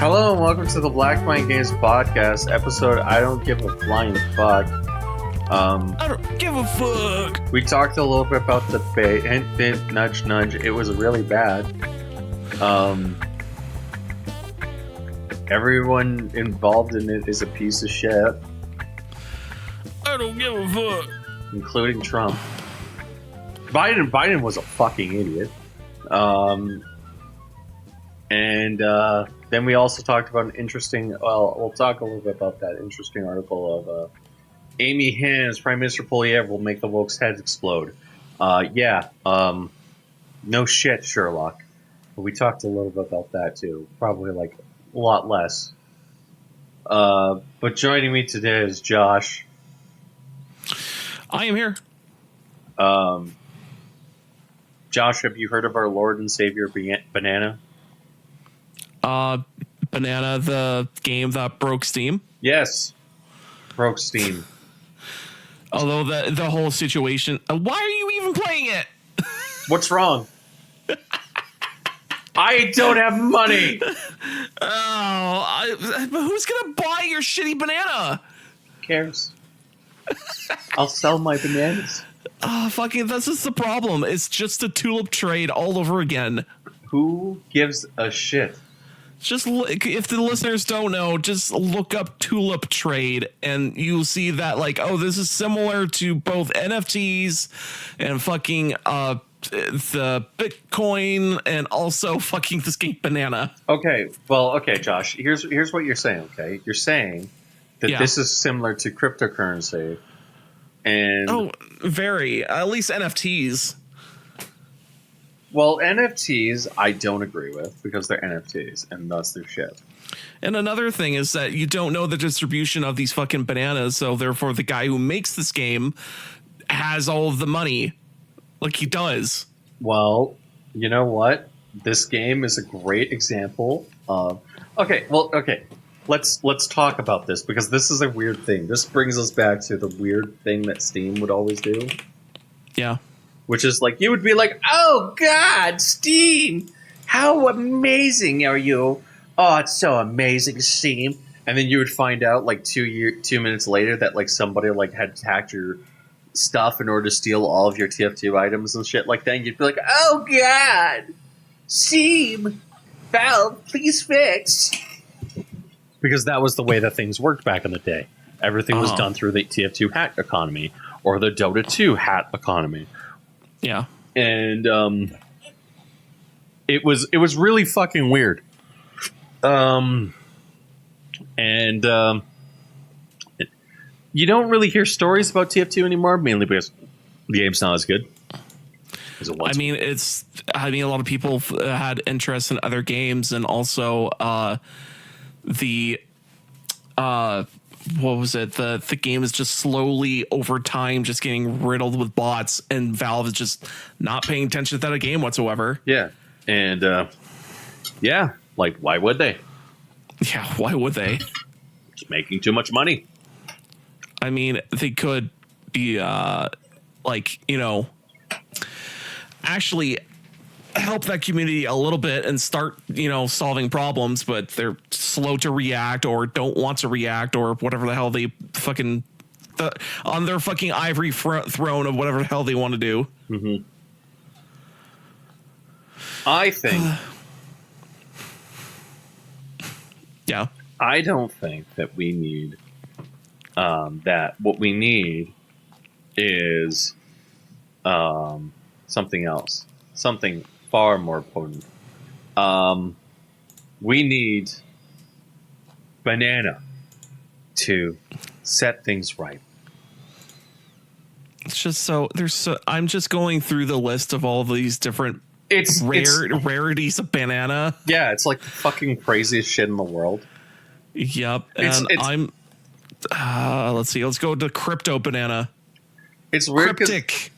Hello and welcome to the Black Mind Games podcast episode. I don't give a flying fuck. I don't give a fuck. We talked a little bit about the bait. Hint, hint, nudge, nudge. It was really bad. Everyone involved in it is a piece of shit, I don't give a fuck. including Trump. Biden was a fucking idiot. Then we also talked about an interesting. Well, we'll talk a little bit about that interesting article of Amy Hans, Prime Minister Polyev will make the woke's heads explode. No shit, Sherlock. But we talked a little bit about that too. Probably like a lot less. But joining me today is Josh. I am here. Josh, have you heard of our Lord and Savior Banana? Banana, the game that broke Steam. Yes. Broke Steam. Although the whole situation. Why are you even playing it? What's wrong? I don't have money. Who's gonna buy your shitty banana? Who cares? I'll sell my bananas. Fucking, this is the problem. It's just a tulip trade all over again. Who gives a shit? Just if the listeners don't know, just look up tulip trade and you'll see that this is similar to both NFTs and fucking the Bitcoin and also fucking this game banana. Okay, Josh. Here's what you're saying. Okay, you're saying that this is similar to cryptocurrency, and very at least NFTs. Well, NFTs I don't agree with because they're NFTs and thus they're shit. And another thing is that you don't know the distribution of these fucking bananas, so therefore the guy who makes this game has all of the money, like he does. Well, you know what? This game is a great example of. Let's talk about this because this is a weird thing. This brings us back to the weird thing that Steam would always do. Yeah. Which is like, you would be like, oh God, Steam, how amazing are you? Oh, it's so amazing, Steam. And then you would find out like 2 minutes later that like somebody like had hacked your stuff in order to steal all of your TF2 items and shit like that. And you'd be like, oh God, Steam, Valve, please fix. Because that was the way that things worked back in the day. Everything was done through the TF2 hat economy or the Dota 2 hat economy. Yeah. And it was really fucking weird. You don't really hear stories about TF2 anymore, mainly because the game's not as good as it was. I mean, a lot of people had interest in other games, and also what was it? The game is just slowly over time just getting riddled with bots, and Valve is just not paying attention to that game whatsoever. Yeah. And like, why would they? Yeah, why would they? Just making too much money. I mean, they could be actually help that community a little bit and start, solving problems, but they're slow to react or don't want to react or whatever the hell they fucking on their fucking ivory throne of whatever the hell they want to do. Mm-hmm. I think. Yeah. I don't think that we need that. What we need is something else. Something far more potent. We need banana to set things right. It's just I'm just going through the list of all these different rarities of banana. Yeah, it's like the fucking craziest shit in the world. Yep. And let's see. Let's go to crypto banana. It's weird. Cryptic.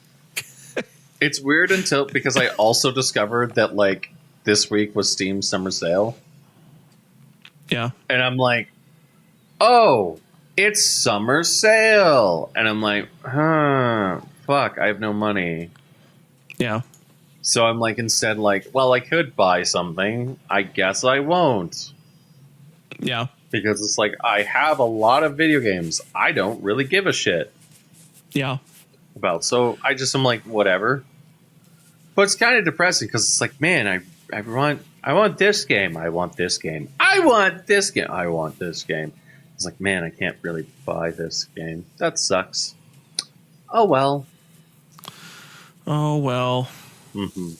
It's weird because I also discovered that like this week was Steam's summer sale. Yeah. And I'm like, oh, it's summer sale. And I'm like, fuck, I have no money. Yeah. So I'm like, instead, like, well, I could buy something. I guess I won't. Yeah. Because it's like, I have a lot of video games I don't really give a shit Yeah. about. So I just am like, whatever. But it's kind of depressing because it's like, man, I want this game. I want this game. I want this game. I want this game. It's like, man, I can't really buy this game. That sucks. Oh, well. Oh, well. Mm-hmm.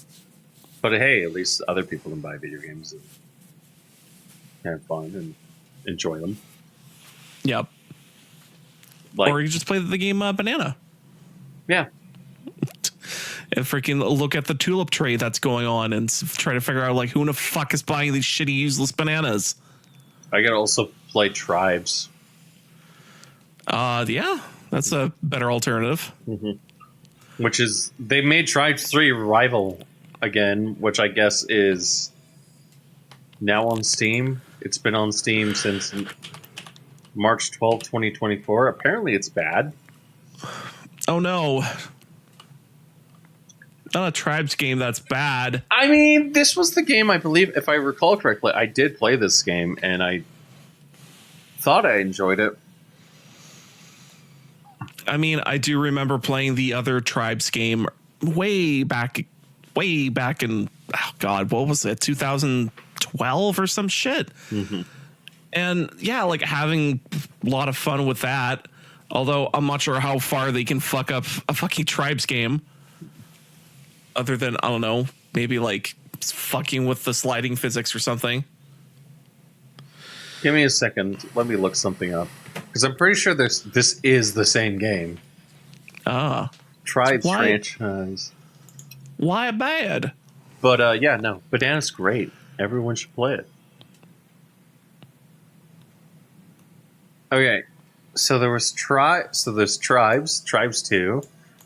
But hey, at least other people can buy video games and have fun and enjoy them. Yep. Like, or you just play the game Banana. yeah. And freaking look at the tulip trade that's going on and try to figure out like who in the fuck is buying these shitty useless bananas. I gotta also play Tribes. Yeah, that's a better alternative. Mm-hmm. Which is, they made Tribes 3 Rival again, which I guess is now on Steam. It's been on Steam since March 12th, 2024. Apparently it's bad. Oh no. Not a Tribes game that's bad. I mean, this was the game, I believe, if I recall correctly, I did play this game, and I thought I enjoyed it. I mean, I do remember playing the other Tribes game way back in, oh God, what was it, 2012 or some shit? Mm-hmm. And yeah, like having a lot of fun with that, although I'm not sure how far they can fuck up a fucking Tribes game. Other than, I don't know, maybe like fucking with the sliding physics or something. Give me a second. Let me look something up. Because I'm pretty sure this is the same game. Tribes franchise. Why bad? But yeah, no. Banana's great. Everyone should play it. Okay. So there's Tribes, Tribes 2,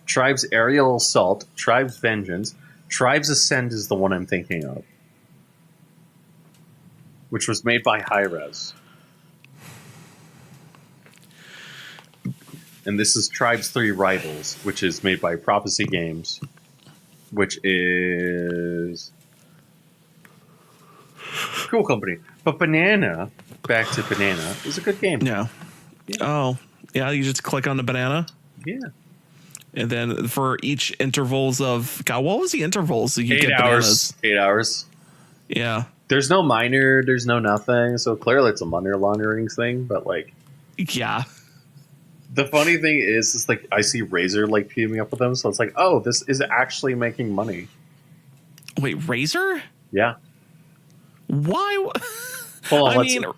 Tribes Aerial Assault, Tribes Vengeance, Tribes Ascend is the one I'm thinking of, which was made by Hi-Rez. And this is Tribes 3 Rivals, which is made by Prophecy Games, which is cool company. But Banana, back to Banana, is a good game. Yeah. Oh, yeah, you just click on the banana. Yeah. And then for each intervals of, God, what was the intervals? You 8 hours. 8 hours. Yeah. There's no minor, there's no nothing, so clearly it's a money laundering thing, but like... Yeah. The funny thing is like, I see Razer like teaming up with them, so it's like, oh, this is actually making money. Wait, Razer? Yeah. Why? Hold on,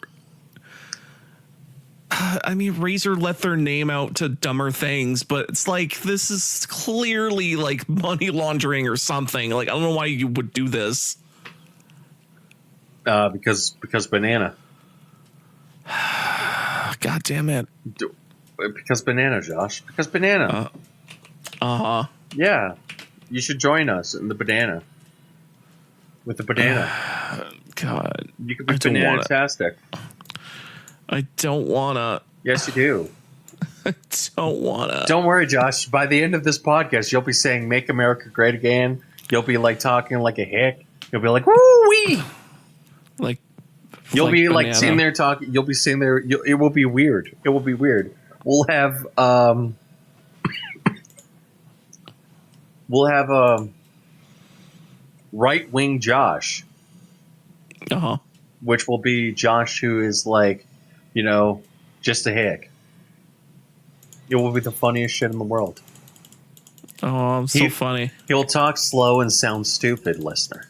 I mean, Razer let their name out to dumber things, but it's like, this is clearly like money laundering or something. Like, I don't know why you would do this. Because Banana. God damn it. Because Banana, Josh. Because Banana. Uh-huh. Yeah. You should join us in the Banana. With the Banana. God. You could be banana-tastic. I don't wanna. Yes, you do. I don't wanna. Don't worry, Josh. By the end of this podcast, you'll be saying "Make America Great Again." You'll be like talking like a hick. You'll be like "Woo-wee!" Like you'll be banana. like sitting there talking. You'll be sitting there. It will be weird. It will be weird. We'll have right wing Josh. Uh-huh. Which will be Josh, who is like, you know, just a hick. It will be the funniest shit in the world. Oh, I'm so funny. He'll talk slow and sound stupid, listener.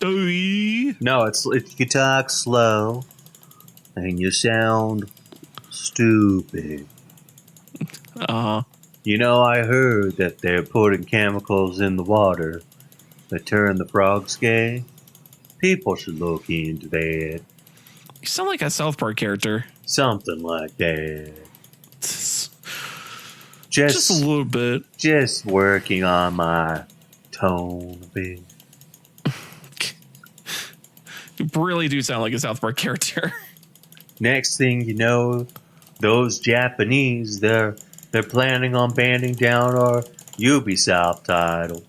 No, it's you talk slow and you sound stupid. Uh-huh. You know, I heard that they're putting chemicals in the water that turn the frogs gay. People should look into that. You sound like a South Park character. Something like that. Just a little bit. Just working on my tone a bit. You really do sound like a South Park character. Next thing you know, those Japanese, they're planning on banding down our Ubisoft title.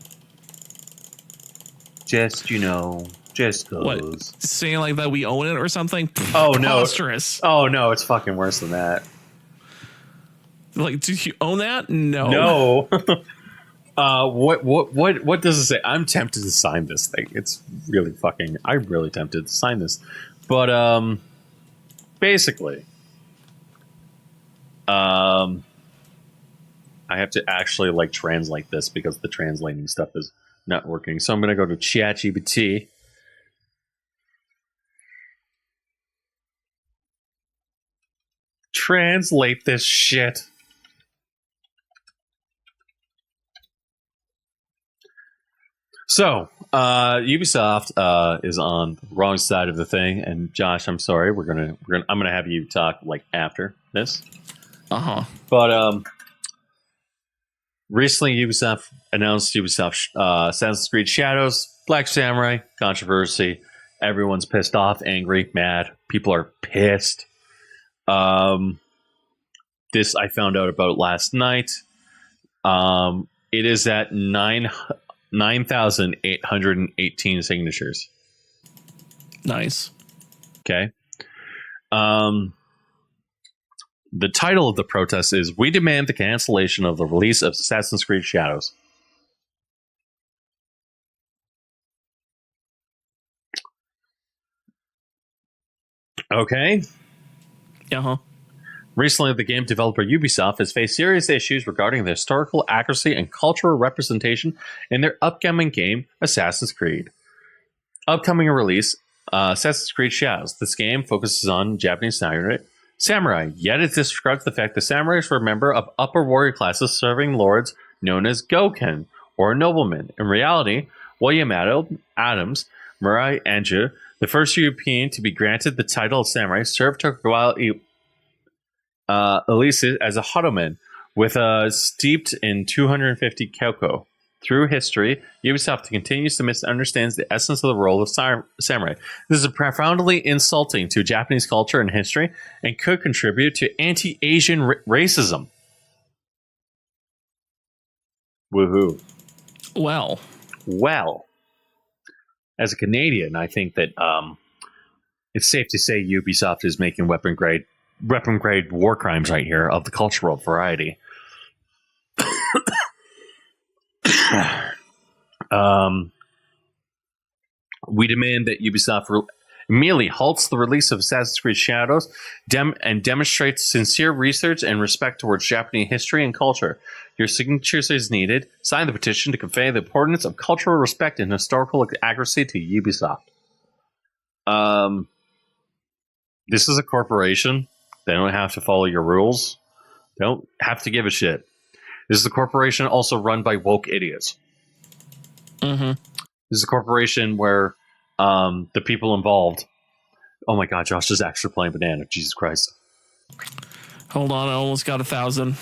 Just, you know, Just What? goes. Saying like that we own it or something? Oh, no. Preposterous. Oh, no, it's fucking worse than that. Like, do you own that? No. No. What does it say? I'm tempted to sign this thing. It's really fucking. I'm really tempted to sign this, but basically, I have to actually like translate this because the translating stuff is not working. So I'm gonna go to ChatGPT. Translate this shit. So, Ubisoft is on the wrong side of the thing, and Josh, I'm sorry. I'm gonna have you talk like after this. But recently, Ubisoft announced Assassin's Creed Shadows, Black Samurai controversy. Everyone's pissed off, angry, mad. People are pissed. This I found out about last night. It is at 9,818 signatures. Nice. Okay. The title of the protest is "We Demand the Cancellation of the Release of Assassin's Creed Shadows." Okay. Recently, the game developer Ubisoft has faced serious issues regarding the historical accuracy and cultural representation in their upcoming game, Assassin's Creed. Upcoming release, Assassin's Creed Shadows. This game focuses on Japanese samurai, yet it disregards the fact that samurais were a member of upper warrior classes serving lords known as Goken, or noblemen. In reality, William Adams, Murai Anju, the first European to be granted the title of samurai, served Tokugawa Ieyasu as a Hadoman, with steeped in 250 Kyoko. Through history, Ubisoft continues to misunderstand the essence of the role of samurai. This is profoundly insulting to Japanese culture and history and could contribute to anti-Asian racism. Woohoo. Well, as a Canadian, I think that it's safe to say Ubisoft is making weapon grade war crimes right here of the cultural variety. We demand that Ubisoft immediately halts the release of Assassin's Creed Shadows and demonstrates sincere research and respect towards Japanese history and culture. Your signatures is needed. Sign the petition to convey the importance of cultural respect and historical accuracy to Ubisoft. This is a corporation. They don't have to follow your rules. They don't have to give a shit. This is a corporation also run by woke idiots. Mm-hmm. This is a corporation where the people involved... Oh my god, Josh is actually playing Banana. Jesus Christ. Hold on, I almost got 1,000.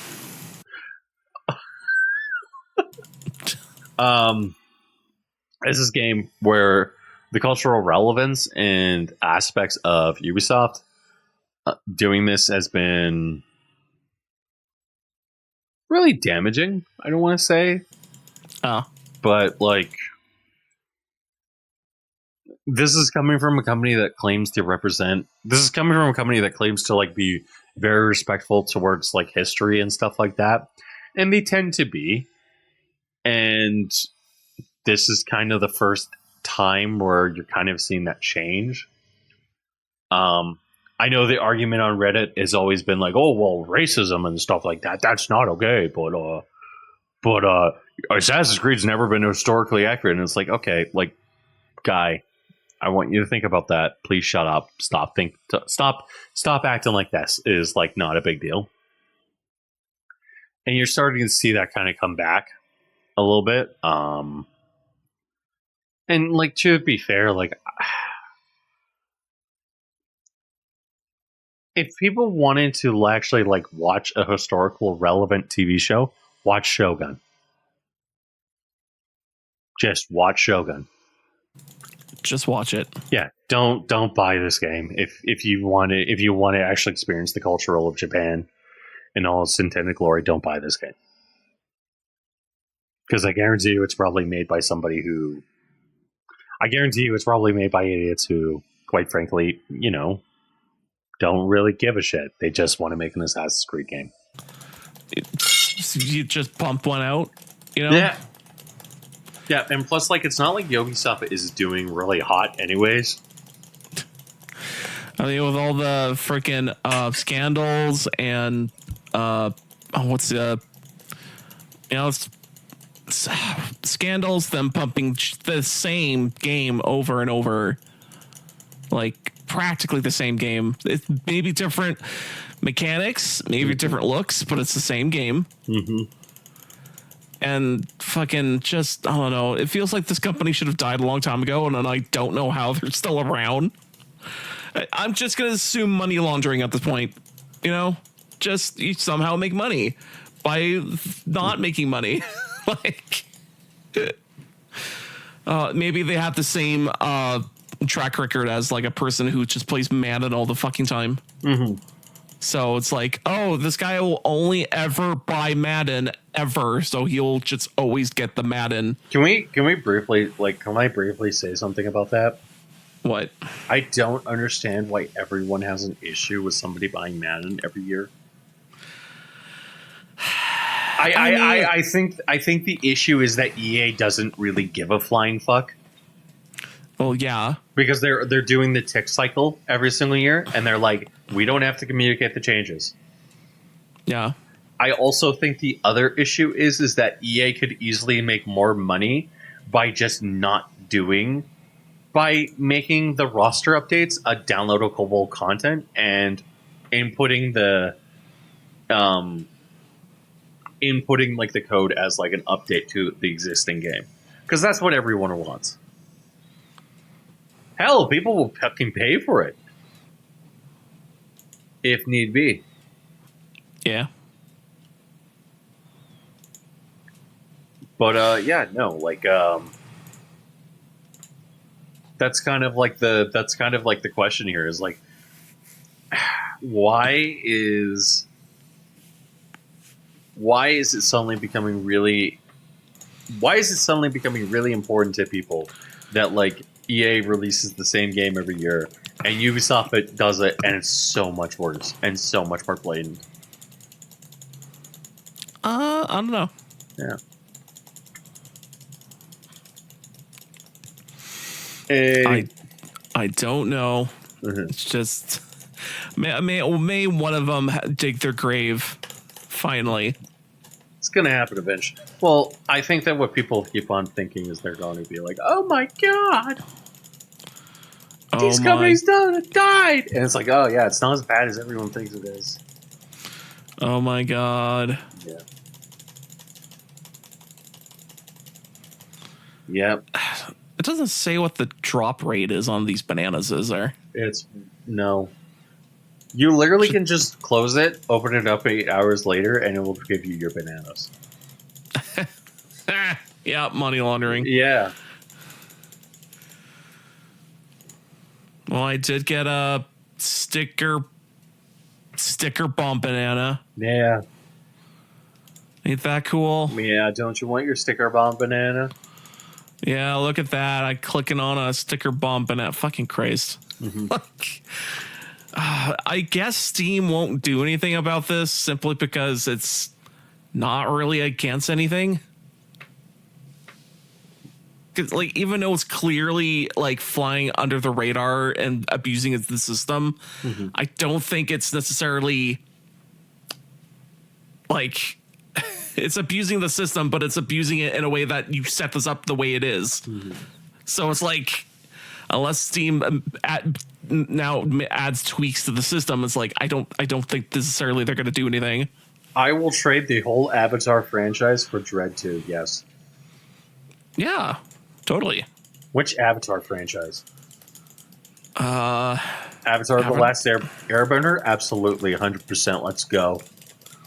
This is a game where the cultural relevance and aspects of Ubisoft doing this has been really damaging. I don't want to say. But, like, this is coming from a company that claims to represent... This is coming from a company that claims to, like, be very respectful towards, like, history and stuff like that. And they tend to be. And this is kind of the first time where you're kind of seeing that change. I know the argument on Reddit has always been like, oh, well, racism and stuff like that, that's not okay. But Assassin's Creed's never been historically accurate. And it's like, okay, like, guy, I want you to think about that. Please shut up. Stop acting like this is like not a big deal. And you're starting to see that kind of come back a little bit. And like, to be fair, like, if people wanted to actually like watch a historical relevant TV show, watch Shogun. Just watch Shogun. Just watch it. Yeah, don't buy this game if you want to actually experience the cultural of Japan in all its intended glory. Don't buy this game, because I guarantee you it's probably made by somebody who I guarantee you it's probably made by idiots who, quite frankly, don't really give a shit. They just want to make an Assassin's Creed game. You just pump one out, Yeah. Yeah, and plus, like, it's not like Ubisoft is doing really hot anyways. I mean, with all the freaking scandals and scandals, them pumping the same game over and over, like practically the same game. It's maybe different mechanics, maybe different looks, but it's the same game. Mm-hmm. And fucking just, I don't know. It feels like this company should have died a long time ago, and I don't know how they're still around. I'm just going to assume money laundering at this point. Just you somehow make money by not making money. Like, maybe they have the same track record as like a person who just plays Madden all the fucking time. Mm-hmm. So it's like, oh, this guy will only ever buy Madden ever, so he'll just always get the Madden. Can I briefly say something about that? What? I don't understand why everyone has an issue with somebody buying Madden every year. I think the issue is that EA doesn't really give a flying fuck. Well, yeah, because they're doing the tick cycle every single year, and they're like, we don't have to communicate the changes. Yeah. I also think the other issue is that EA could easily make more money by just not by making the roster updates a downloadable content and inputting like the code as like an update to the existing game, because that's what everyone wants. Hell, people will fucking pay for it if need be. Yeah. But yeah, no, like that's kind of like the question here is like, why is it suddenly becoming really important to people that like EA releases the same game every year and Ubisoft does it and it's so much worse and so much more blatant? I don't know. Yeah. I don't know. Mm-hmm. It's just may one of them dig their grave finally. It's gonna happen eventually. Well, I think that what people keep on thinking is they're going to be like, "Oh my god, these companies died," and it's like, "Oh yeah, it's not as bad as everyone thinks it is." Oh my god. Yeah. Yep. It doesn't say what the drop rate is on these bananas, is there? It's no. You literally can just close it, open it up 8 hours later, and it will give you your bananas. Yeah, money laundering. Yeah. Well, I did get a sticker bomb banana. Yeah. Ain't that cool? Yeah, don't you want your sticker bomb banana? Yeah, look at that. I clicking on a sticker bomb banana. Fucking Christ. Mm-hmm. I guess Steam won't do anything about this simply because it's not really against anything. Because, like, even though it's clearly like flying under the radar and abusing the system, mm-hmm. I don't think it's necessarily like it's abusing the system, but it's abusing it in a way that you set this up the way it is. Mm-hmm. So it's like, unless Steam now adds tweaks to the system, it's like I don't think necessarily they're going to do anything. I will trade the whole Avatar franchise for Dread 2. Yes. Yeah, totally. Which Avatar franchise? Avatar: The Last Airbender? Absolutely, 100%. Let's go.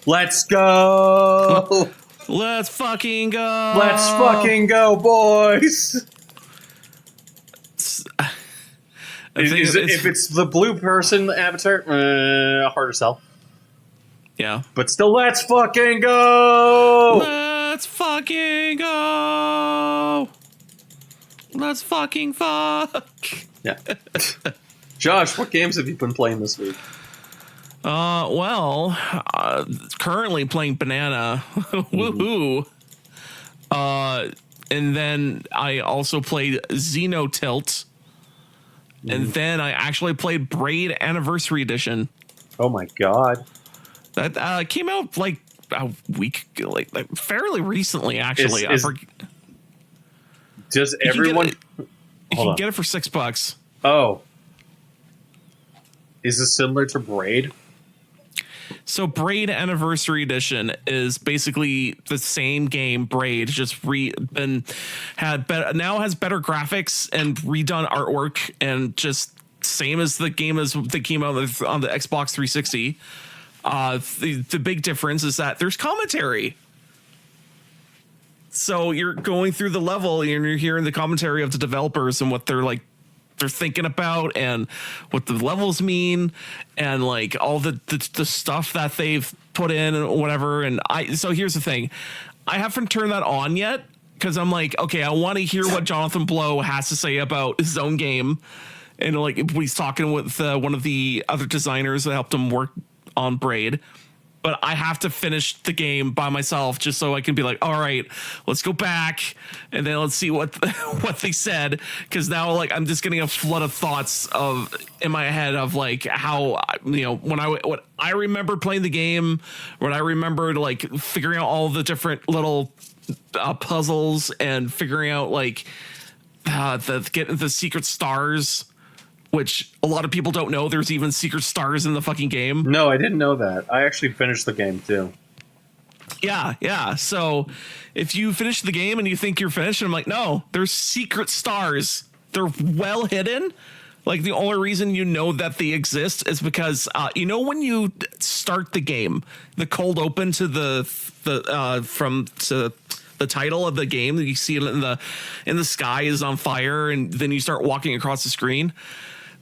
Let's go. Let's fucking go. Let's fucking go, boys. If it's the blue person Avatar, harder sell. Yeah. But still, let's fucking go. Let's fucking go. Let's fucking fuck. Yeah. Josh, what games have you been playing this week? Well, currently playing Banana. Woohoo. And then I also played Xenotilt. And then I actually played Braid Anniversary Edition. Oh my god. That came out like a week, like fairly recently, actually. Does everyone... You can get it for $6. Oh. Is this similar to Braid? So Braid Anniversary Edition is basically the same game, Braid, just now has better graphics and redone artwork, and just same as the game as that came out on the Xbox 360. The big difference is that there's commentary. So you're going through the level and you're hearing the commentary of the developers and what they're thinking about and what the levels mean and like all the stuff that they've put in and whatever. And so here's the thing. I haven't turned that on yet because I'm like, okay, I want to hear what Jonathan Blow has to say about his own game. And like he's talking with one of the other designers that helped him work on Braid. But I have to finish the game by myself just so I can be like, all right, let's go back and then let's see what they said. Because now, like, I'm just getting a flood of thoughts in my head of like how, what I remember playing the game, when I remembered like figuring out all the different little puzzles and figuring out like getting the secret stars. Which a lot of people don't know. There's even secret stars in the fucking game. No, I didn't know that. I actually finished the game too. Yeah. So if you finish the game and you think you're finished, I'm like, no, there's secret stars. They're well hidden. Like the only reason you know that they exist is because when you start the game, the cold open to the title of the game, you see it in the sky is on fire, and then you start walking across the screen.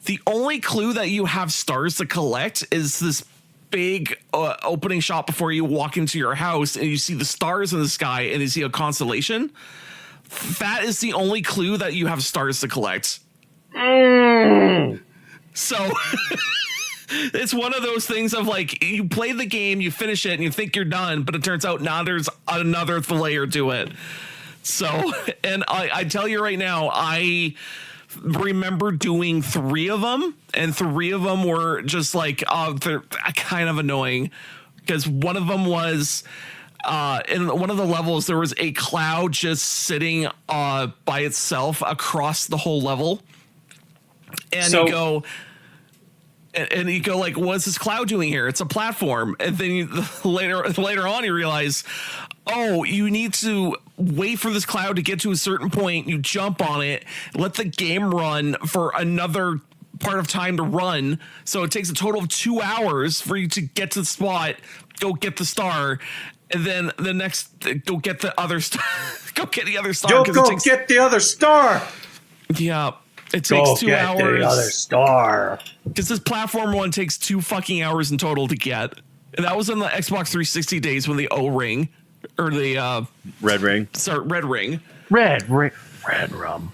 The only clue that you have stars to collect is this big opening shot before you walk into your house and you see the stars in the sky and you see a constellation. That is the only clue that you have stars to collect. So it's one of those things of like, you play the game, you finish it and you think you're done, but it turns out now there's another layer to it. So, and I tell you right now, I remember doing 3 of them, and 3 of them were just like they're kind of annoying because one of them was in one of the levels there was a cloud just sitting by itself across the whole level, and you go like, what's this cloud doing here? It's a platform. And then later on you realize, oh, you need to wait for this cloud to get to a certain point. You jump on it, let the game run for another part of time to run. So it takes a total of 2 hours for you to get to the spot, go get the star, and then the next, go get the other star. Go get the other star. Get the other star. Yeah. It takes 2 hours. The other star. Because this platform one takes 2 fucking hours in total to get. And that was in the Xbox 360 days when the O-Ring or the Red Ring. Sorry, Red Ring. Red rum.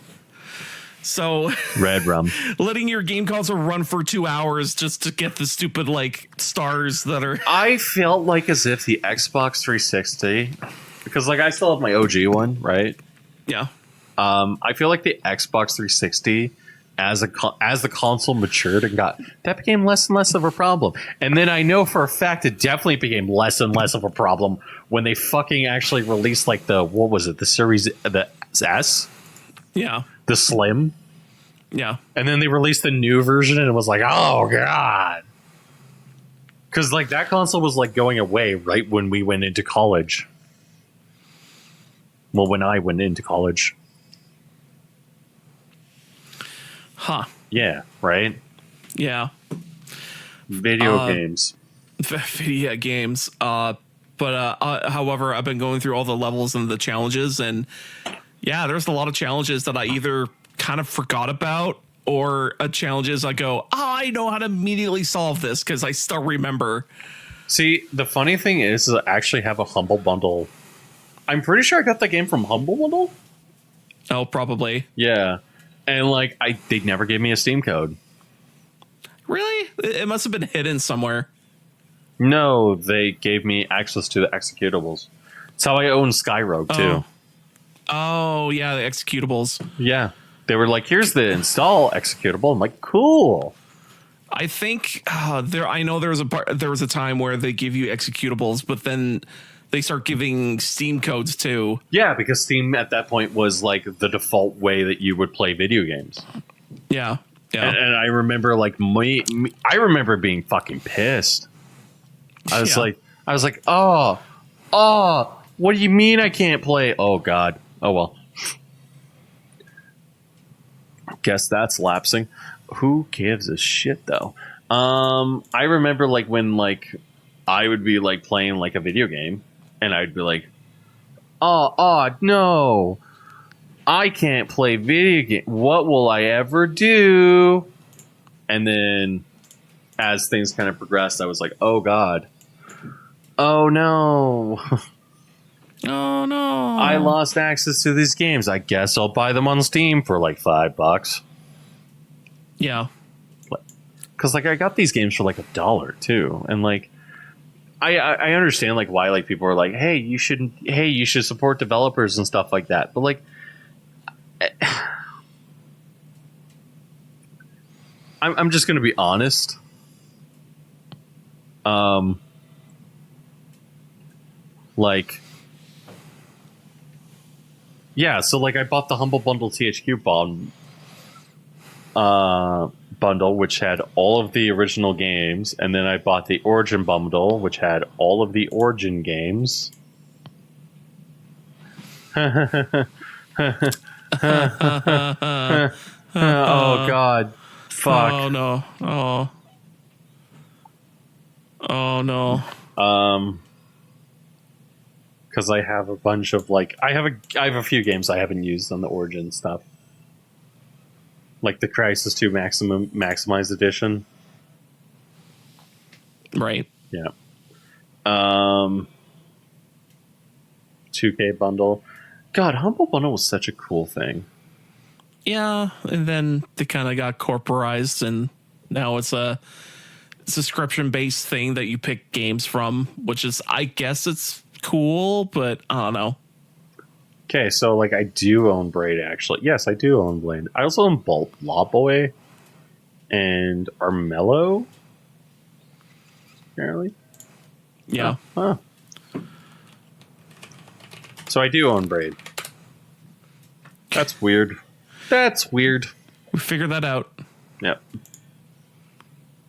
So Red rum. Letting your game console run for 2 hours just to get the stupid like stars that are. I felt like as if the Xbox 360, because like I still have my OG one, right? Yeah. I feel like the Xbox 360, as the console matured and that became less and less of a problem. And then I know for a fact it definitely became less and less of a problem when they fucking actually released like the Series, the S? Yeah. The Slim? Yeah. And then they released the new version and it was like, oh god. Because like that console was like going away right when we went into college. Well, when I went into college. Huh. Yeah, right? Yeah. Video games. Video games. But however, I've been going through all the levels and the challenges, and yeah, there's a lot of challenges that I either kind of forgot about or challenges I go, I know how to immediately solve this because I still remember. See, the funny thing is I actually have a Humble Bundle. I'm pretty sure I got the game from Humble Bundle. Oh, probably. Yeah. And like they never gave me a Steam code. Really? It must have been hidden somewhere. No, they gave me access to the executables. That's how I own Skyrogue too. Oh, yeah, the executables. Yeah. They were like, here's the install executable. I'm like, cool. I think I know there was a time where they give you executables, but then they start giving Steam codes too. Yeah, because Steam at that point was like the default way that you would play video games. Yeah. Yeah. And I remember like I remember being fucking pissed. I was like, oh, what do you mean I can't play? Oh God. Oh well. Guess that's lapsing. Who gives a shit though? I remember like when like I would be like playing like a video game and I'd be like, oh no, I can't play video game. What will I ever do? And then as things kind of progressed, I was like, oh God. Oh no. Oh no. I lost access to these games. I guess I'll buy them on Steam for like $5. Yeah. Because like I got these games for like $1 too. And like I understand like why like people are like, hey, you should support developers and stuff like that. But like I'm just gonna be honest. Like yeah, so like I bought the Humble Bundle THQ bundle, which had all of the original games, and then I bought the Origin bundle, which had all of the Origin games. Oh God, fuck. Oh no. Oh no. Because I have a bunch of like I have a few games I haven't used on the Origin stuff, like the Crysis 2 Maximized Edition. Right. Yeah. 2K bundle. God, Humble Bundle was such a cool thing. Yeah, and then they kind of got corporized, and now it's a subscription based thing that you pick games from, which is, I guess, it's cool, but I don't know. Okay, so like I do own Braid actually. Yes, I do own Braid. I also own Law Boy and Armello. Apparently. Yeah. Huh. So I do own Braid. That's weird. That's weird. We figured that out. Yep.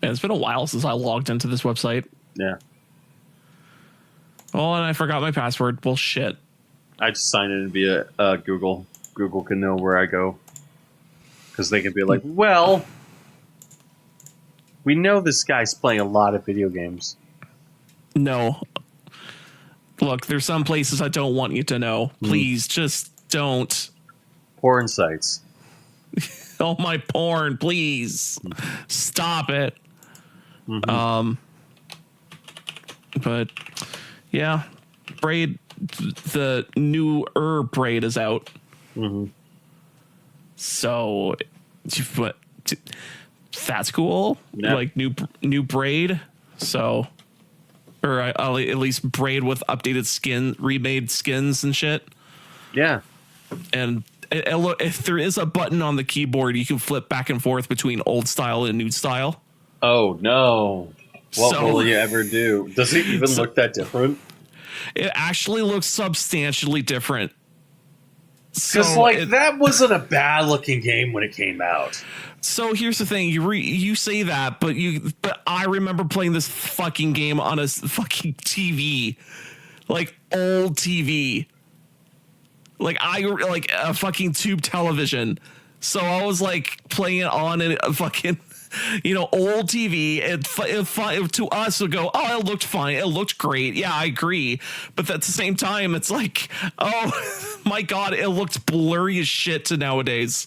Man, it's been a while since I logged into this website. Yeah. Oh, and I forgot my password. Well, shit. I just sign in via Google. Google can know where I go. Because they can be like, well, we know this guy's playing a lot of video games. No. Look, there's some places I don't want you to know. Please, just don't. Porn sites. Oh, my porn, please. Stop it. Mm-hmm. But, yeah. Braid, the newer Braid is out. Mm-hmm. So, but that's cool. Yep. Like new Braid. So, or at least Braid with updated remade skins and shit. Yeah. And if there is a button on the keyboard, you can flip back and forth between old style and new style. Oh no! What will you ever do? Does it even look that different? It actually looks substantially different. Because that wasn't a bad looking game when it came out. So here's the thing: you say that, but I remember playing this fucking game on a fucking TV, like old TV, like a fucking tube television. So I was like playing it on a fucking, old TV. It to us would go, oh, it looked fine. It looked great. Yeah, I agree. But at the same time, it's like, oh my God, it looked blurry as shit to nowadays.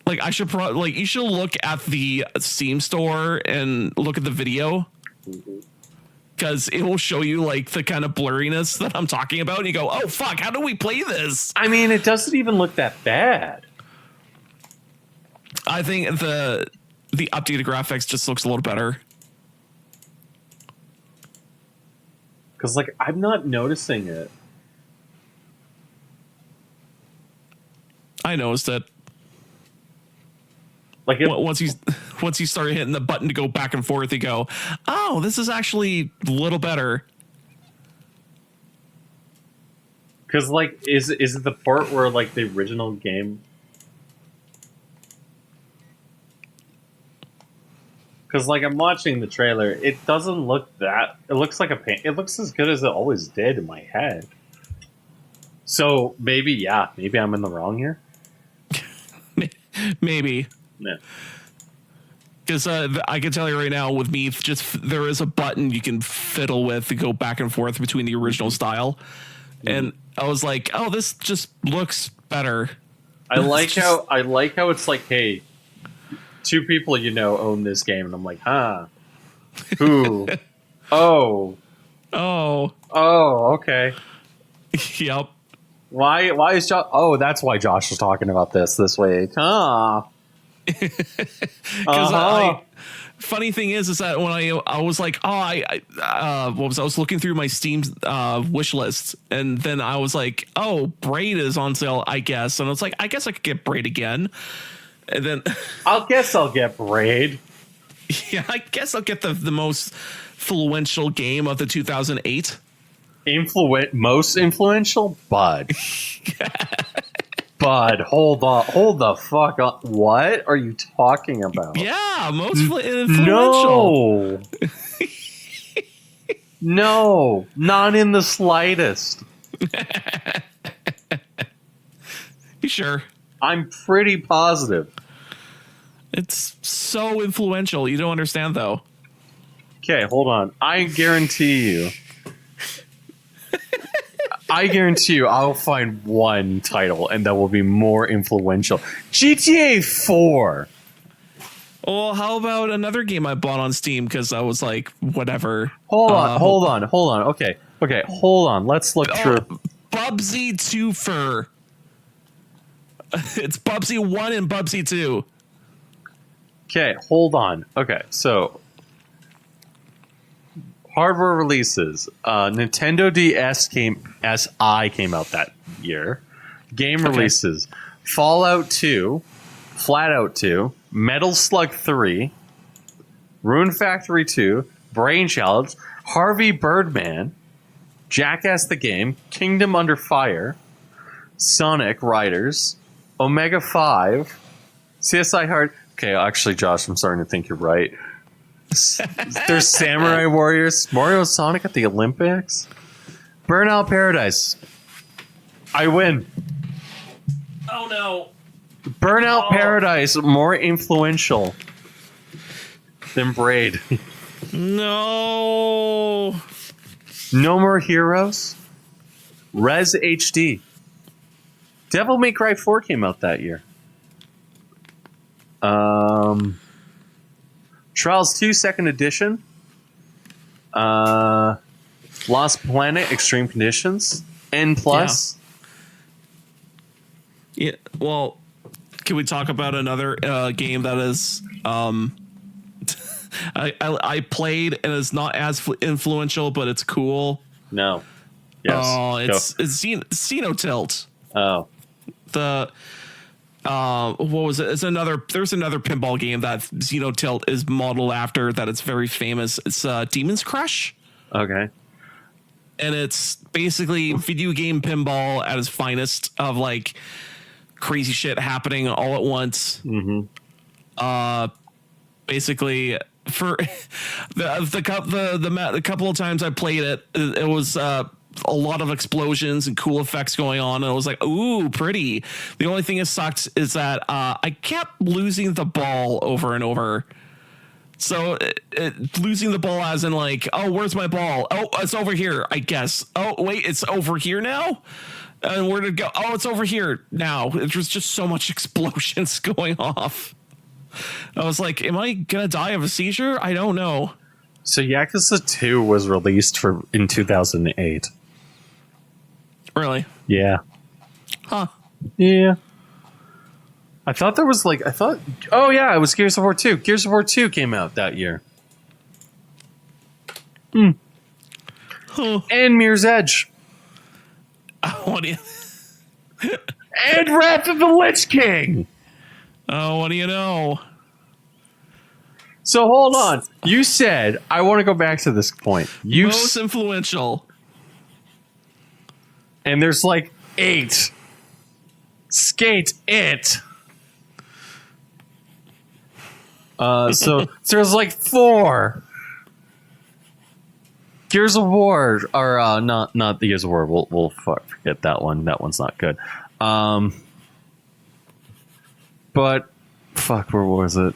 Like you should look at the Steam store and look at the video. because it will show you like the kind of blurriness that I'm talking about. And you go, oh, fuck, how do we play this? I mean, it doesn't even look that bad. I think the updated graphics just looks a little better. Because, like, I'm not noticing it. I noticed it. Like, Once you start hitting the button to go back and forth, you go, oh, this is actually a little better. because, like, is it the part where, like, the original game... Because, like, I'm watching the trailer, it doesn't look that... It looks like it looks as good as it always did in my head. So, maybe I'm in the wrong here? Maybe. Yeah. Because I can tell you right now, with me, there is a button you can fiddle with to go back and forth between the original style. And I was like, oh, this just looks better. I like how it's like, hey, two people own this game, and I'm like, huh? Who? Oh, okay. Yep. Why is Josh? Oh, that's why Josh was talking about this week, huh? Because funny thing is that when I was like, oh, I was looking through my Steam wish list, and then I was like, oh, Braid is on sale, I guess, and I was like, I guess I could get Braid again, and then I'll get Braid. Yeah, I guess I'll get the most influential game of the 2008. Most influential, Bud. Bud, hold the fuck up. What are you talking about? Yeah, most influential. No, not in the slightest. You sure? I'm pretty positive. It's so influential. You don't understand, though. Okay, hold on. I guarantee you I'll find one title and that will be more influential. GTA 4. Well, how about another game I bought on Steam because I was like, whatever. Hold on. Okay, hold on. Let's look through. Bubsy 2 Fur. It's Bubsy 1 and Bubsy 2. Okay, hold on. Okay, so hardware releases. Nintendo DS SI came out that year. Game releases. Fallout 2, Flatout 2, Metal Slug 3, Rune Factory 2, Brain Challenge, Harvey Birdman, Jackass the Game, Kingdom Under Fire, Sonic Riders, Omega 5, CSI Hard... Okay, actually, Josh, I'm starting to think you're right. There's Samurai Warriors, Mario Sonic at the Olympics, Burnout Paradise. I win. Oh, no. Burnout Paradise, more influential than Braid. No. No More Heroes, Res HD. Devil May Cry 4 came out that year. Trials 2 Second Edition, Lost Planet Extreme Conditions, N+. Yeah, well, can we talk about another game that is I played and is not as influential, but it's cool? No. Yes. Oh, it's Xenotilt. Oh. What was it? There's another pinball game that Xenotilt is modeled after that it's very famous. It's Demon's Crush. Okay. And it's basically video game pinball at its finest, of like crazy shit happening all at once. Mm-hmm. Basically, for the couple of times I played it, it was a lot of explosions and cool effects going on, and I was like, ooh, pretty. The only thing that sucked is that I kept losing the ball over and over. So losing the ball as in like, oh, where's my ball? Oh, it's over here, I guess. Oh, wait, it's over here now? And where did it go? Oh, it's over here now. There's just so much explosions going off. I was like, am I going to die of a seizure? I don't know. So Yakuza 2 was released in 2008. Really? Yeah. Huh. Yeah. Oh yeah, it was Gears of War 2. Gears of War 2 came out that year. Huh. And Mirror's Edge. What do you? And Wrath of the Lich King. Oh, what do you know? So hold on. You said, I want to go back to this point. Most influential. And there's like 8. Skate it. So there's like 4. Gears of War, or not the Gears of War. We'll forget that one. That one's not good. But fuck, where was it?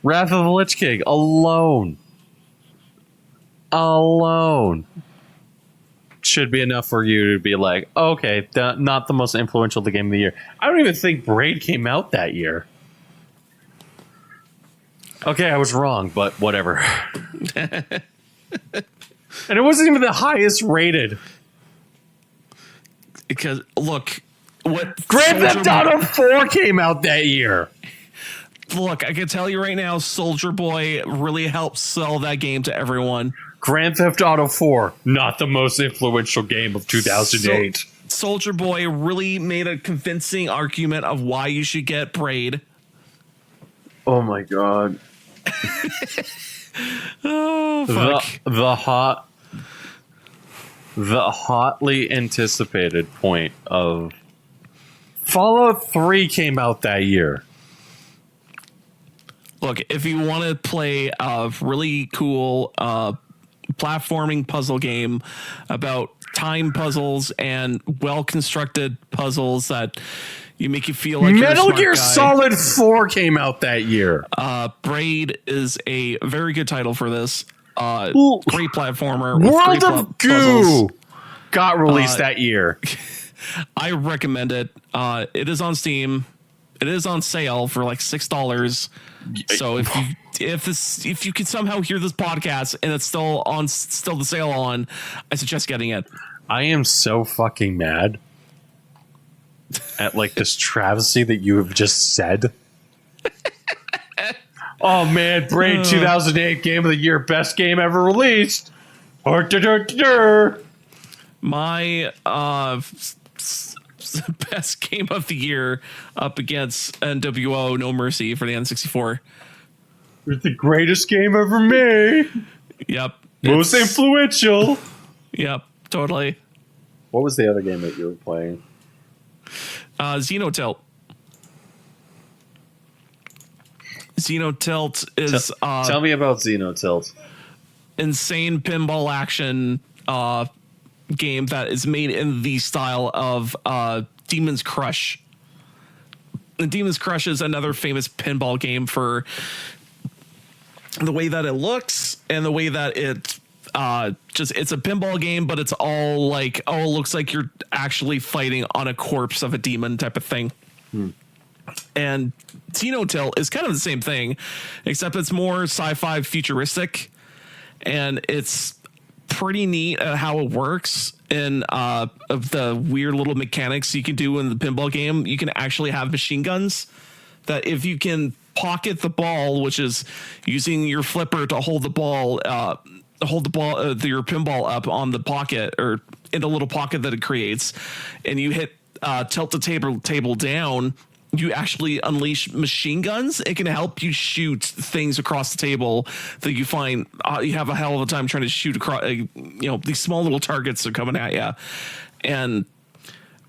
Wrath of the Lich King alone should be enough for you to be like, okay, not the most influential game of the year. I don't even think Braid came out that year. Okay, I was wrong, but whatever. And it wasn't even the highest rated. Because look, what Grand Theft Auto 4 came out that year. Look, I can tell you right now, Soldier Boy really helped sell that game to everyone. Grand Theft Auto 4, not the most influential game of 2008. Soldier Boy really made a convincing argument of why you should get Braid. Oh my god. Oh, fuck. The hotly anticipated point of Fallout 3 came out that year. Look, if you want to play a really cool platforming puzzle game about time puzzles and well-constructed puzzles that you make you feel like Metal Gear Solid 4 came out that year. Braid is a very good title for this. Great platformer. World of Goo got released that year. I recommend it. It is on Steam. It is on sale for like $6. So if you can somehow hear this podcast and it's still the sale on, I suggest getting it. I am so fucking mad at like this travesty that you have just said. Oh man, Braid 2008 Game of the Year, best game ever released. My best game of the year up against NWO No Mercy for the N64. It's the greatest game ever made. Yep. Most influential. Yep, totally. What was the other game that you were playing? Xenotilt. Xenotilt is tell me about Xenotilt. Insane pinball action game that is made in the style of Demon's Crush. And Demon's Crush is another famous pinball game for the way that it looks and the way that it's a pinball game, but it's all like, it looks like you're actually fighting on a corpse of a demon type of thing. And Xenotilt is kind of the same thing, except it's more sci-fi futuristic, and it's pretty neat at how it works. And of the weird little mechanics you can do in the pinball game, you can actually have machine guns that if you can pocket the ball, which is using your flipper to hold the ball, your pinball up on the pocket or in a little pocket that it creates, and you hit tilt the table down, you actually unleash machine guns. It can help you shoot things across the table that you find you have a hell of a time trying to shoot across. These small little targets are coming at you, and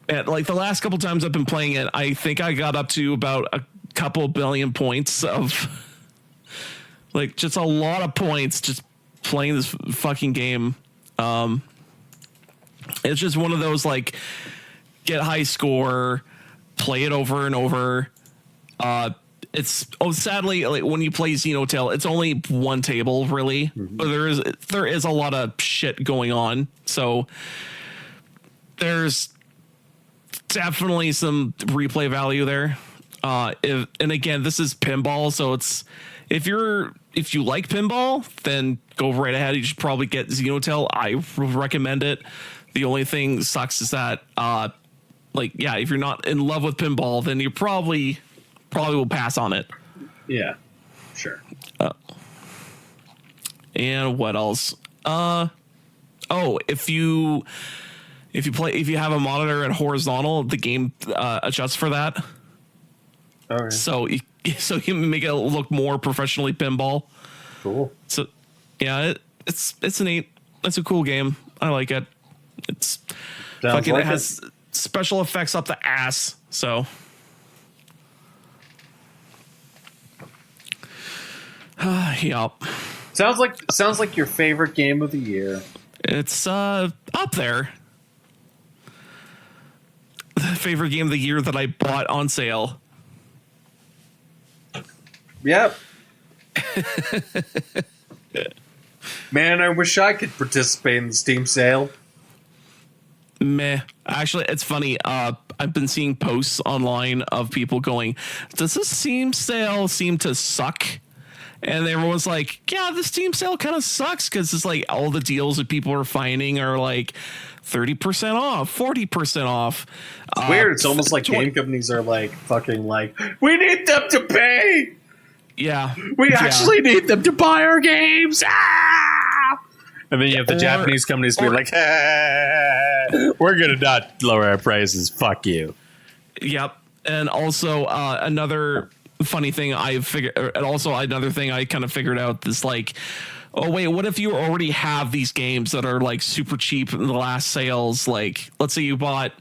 like the last couple times I've been playing it, I think I got up to about a couple billion points of like just a lot of points just playing this fucking game. It's just one of those like get high score, play it over and over. Sadly, like when you play Xenotilt, it's only one table really. But there is a lot of shit going on, so there's definitely some replay value there. And again, this is pinball, so it's if you like pinball, then go right ahead. You should probably get Xenotilt. I recommend it. The only thing sucks is that if you're not in love with pinball, then you probably will pass on it. Yeah, sure. And what else? If you have a monitor at horizontal, the game adjusts for that. All right. So you make it look more professionally pinball. Cool. So yeah, it's neat. It's a cool game. I like it. It's fucking. It has special effects up the ass. So. Yup. Sounds like your favorite game of the year. It's up there. Favorite game of the year that I bought on sale. Yep. Man, I wish I could participate in the Steam sale. Meh. Actually, it's funny. I've been seeing posts online of people going, "Does this Steam sale seem to suck?" And everyone's like, "Yeah, the Steam sale kind of sucks because it's like all the deals that people are finding are like 30% off, 40% off." It's weird. It's almost like game companies are like fucking like, we need them to pay. Yeah, we actually need them to buy our games. Ah! And then you have the Japanese companies be like, we're gonna not lower our prices. Fuck you. Yep. And also another funny thing another thing I kind of figured out is like, oh wait, what if you already have these games that are like super cheap in the last sales? Like, let's say you bought,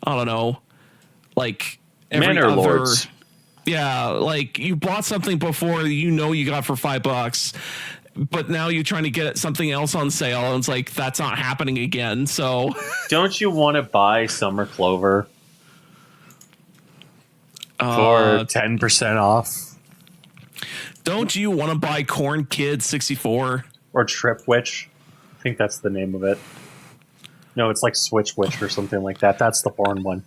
I don't know, like every Manor other. Lords. Yeah, like you bought something before you got for $5, but now you're trying to get something else on sale, and it's like that's not happening again. So, don't you want to buy Summer Clover for 10% off? Don't you want to buy Corn Kid 64 or Trip Witch? I think that's the name of it. No, it's like Switch Witch or something like that. That's the porn one.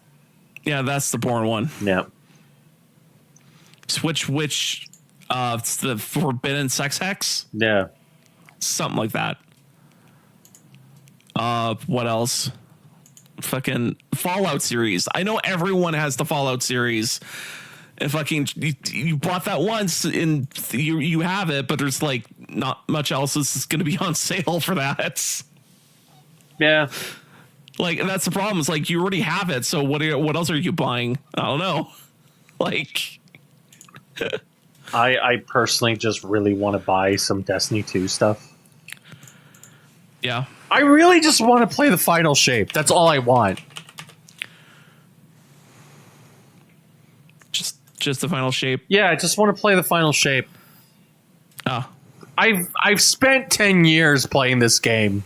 Yeah, that's the porn one. Yeah. Switch Witch, it's the Forbidden Sex Hex. Yeah, something like that. What else? Fucking Fallout series. I know everyone has the Fallout series. And fucking, you bought that once, and you have it, but there's like not much else that's going to be on sale for that. Yeah. Like, that's the problem. It's like you already have it, so what else are you buying? I don't know. Like. I personally just really want to buy some Destiny 2 stuff. Yeah. I really just want to play the final shape. That's all I want. Just the final shape. Yeah, I just want to play the final shape. Oh. I've spent 10 years playing this game.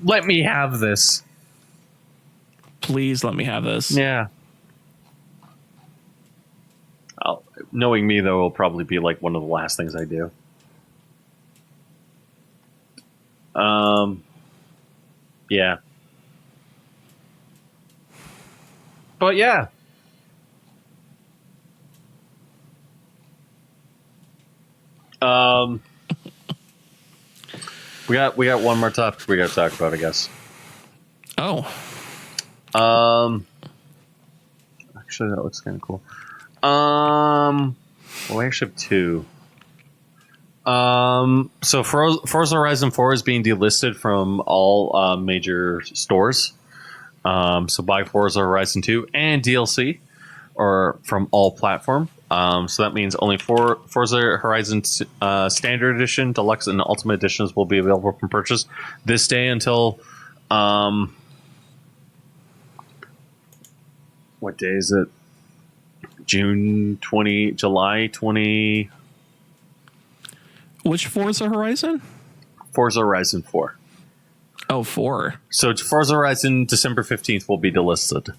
Let me have this. Please let me have this. Yeah. Knowing me, though, will probably be like one of the last things I do. Yeah. But yeah. We got one more topic we got to talk about, I guess. Oh. Actually, that looks kind of cool. Well, we actually have two. So Forza Horizon 4 is being delisted from all major stores. So buy Forza Horizon 2 and DLC, or from all platform. So that means only Forza Horizon Standard Edition, Deluxe, and Ultimate Editions will be available for purchase this day until what day is it? July 20. Which Forza Horizon? Forza Horizon 4. Oh, 4. So Forza Horizon December 15th will be delisted.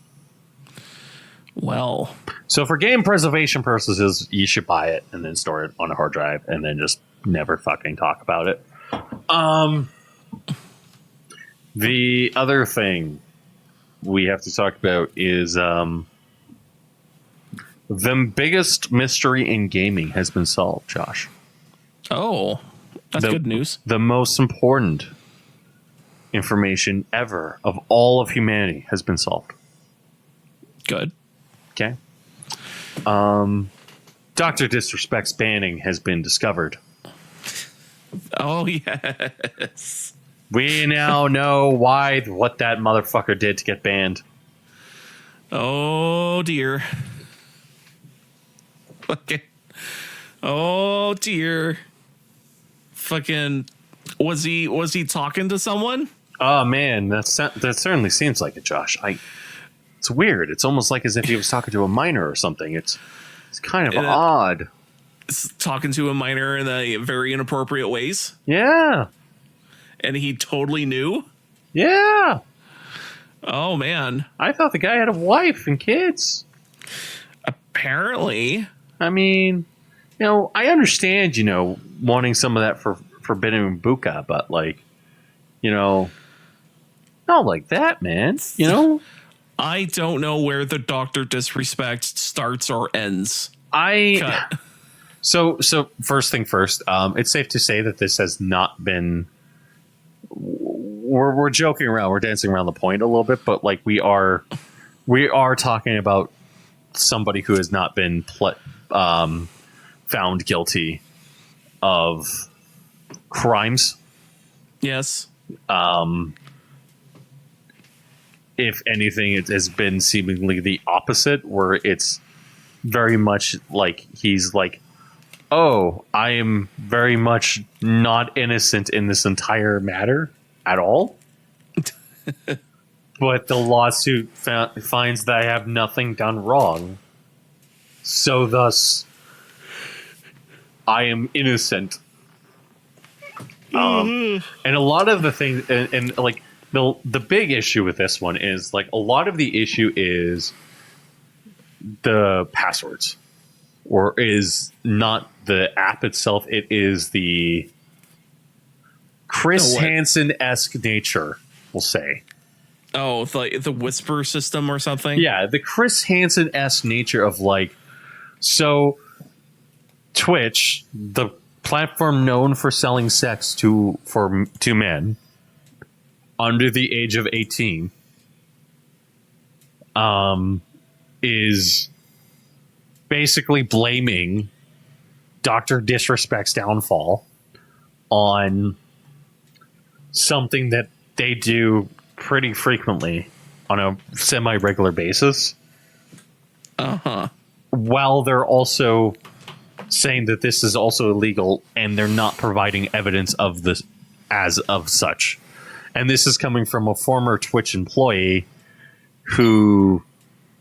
Well. So for game preservation purposes, you should buy it and then store it on a hard drive and then just never fucking talk about it. The other thing we have to talk about is the biggest mystery in gaming has been solved, Josh. Oh, that's good news. The most important information ever of all of humanity has been solved. Good. Okay. Dr. Disrespect's banning has been discovered. Oh, yes. We now know what that motherfucker did to get banned. Oh, dear. Okay. Oh, dear. Fucking, was he talking to someone? Oh man, that certainly seems like it, Josh. It's weird. It's almost like as if he was talking to a minor or something. It's kind of odd. Talking to a minor in a very inappropriate ways. Yeah. And he totally knew. Yeah. Oh man. I thought the guy had a wife and kids. Apparently. I mean, I understand, wanting some of that for Forbidden Buka, but like, not like that, man. I don't know where the Dr. Disrespect starts or ends. So first thing first, it's safe to say that this has not been. We're joking around, we're dancing around the point a little bit, but like we are talking about somebody who has not been found guilty of crimes. Yes. If anything, it has been seemingly the opposite, where it's very much like he's like, oh, I am very much not innocent in this entire matter at all. But the lawsuit finds that I have nothing done wrong. So thus, I am innocent. And a lot of the things, and like the big issue with this one is like a lot of the issue is the passwords, or is not the app itself. It is the Chris Hansen-esque nature, we'll say. Oh, the whisper system or something? Yeah, the Chris Hansen-esque nature of like, so Twitch, the platform known for selling sex to men under the age of 18, is basically blaming Dr. Disrespect's downfall on something that they do pretty frequently on a semi-regular basis. Uh-huh. While they're also saying that this is also illegal, and they're not providing evidence of this as of such. And this is coming from a former Twitch employee who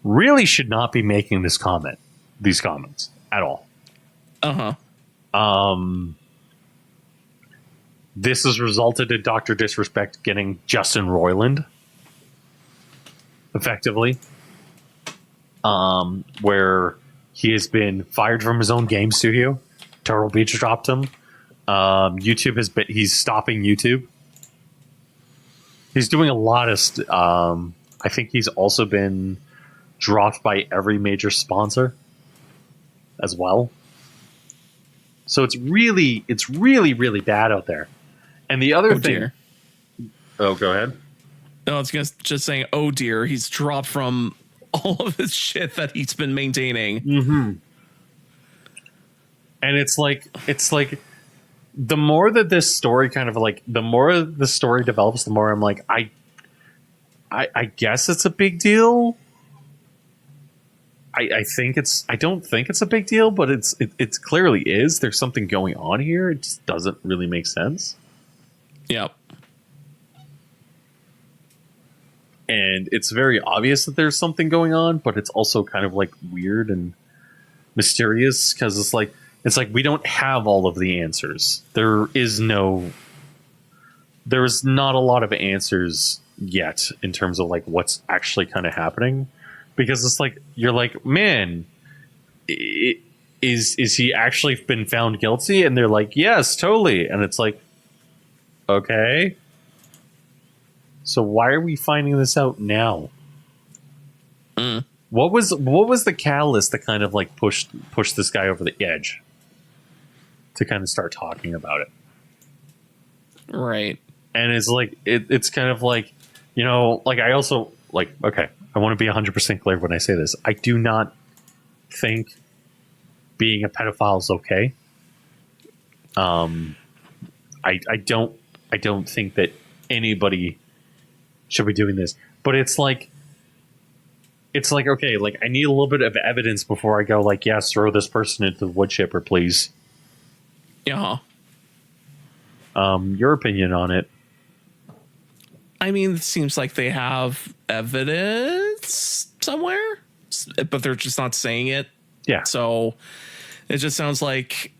really should not be making these comments at all. Uh-huh. This has resulted in Dr. Disrespect getting Justin Roiland, effectively, where he has been fired from his own game studio. Turtle Beach dropped him. YouTube he's stopping YouTube. He's doing a lot of I think he's also been dropped by every major sponsor as well. So it's really, really bad out there. And the other thing... Dear. Oh, go ahead. No, I was just saying, oh dear, he's dropped from all of his shit that he's been maintaining. Mm-hmm. And it's like the more that this story kind of like, the more the story develops, the more I'm like, I guess it's a big deal. I don't think it's a big deal, but it clearly is. There's something going on here. It just doesn't really make sense. Yep. And it's very obvious that there's something going on, but it's also kind of like weird and mysterious, because it's like we don't have all of the answers. There's not a lot of answers yet in terms of like what's actually kind of happening, because it's like you're like, man, is he actually been found guilty? And they're like, yes, totally. And it's like, okay, so why are we finding this out now? What was the catalyst that kind of like pushed this guy over the edge to kind of start talking about it? Right. And it's like it's kind of like, you know, like I also like, okay, I want to be 100% clear when I say this. I do not think being a pedophile is okay. I don't think that anybody should be doing this, but it's like okay, like I need a little bit of evidence before I go like, yes, throw this person into the wood chipper, please. Yeah. Your opinion on it? I mean, it seems like they have evidence somewhere, but they're just not saying it. Yeah. So it just sounds like